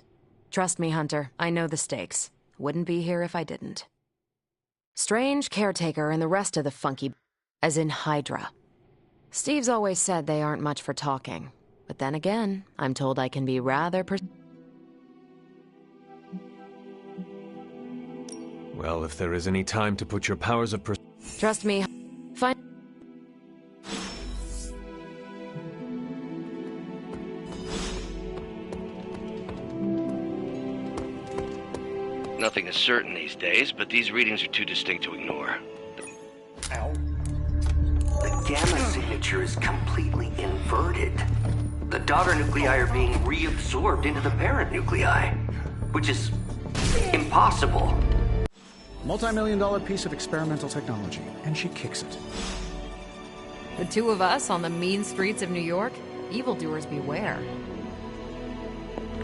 Trust me, Hunter, I know the stakes. Wouldn't be here if I didn't. Strange, Caretaker, and the rest of the funky... as in Hydra. Steve's always said they aren't much for talking. But then again, I'm told I can be rather Well, if there is any time to put your powers of Trust me, fine. Nothing is certain these days, but these readings are too distinct to ignore. The gamma signature is completely inverted. The daughter nuclei are being reabsorbed into the parent nuclei, which is impossible. Multi-million-dollar piece of experimental technology, and she kicks it. The 2 of us on the mean streets of New York? Evildoers beware.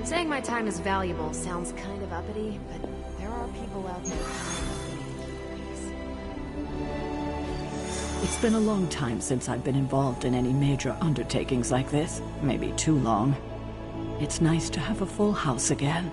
Saying my time is valuable sounds kind of uppity, but there are people out there. It's been a long time since I've been involved in any major undertakings like this. Maybe too long. It's nice to have a full house again.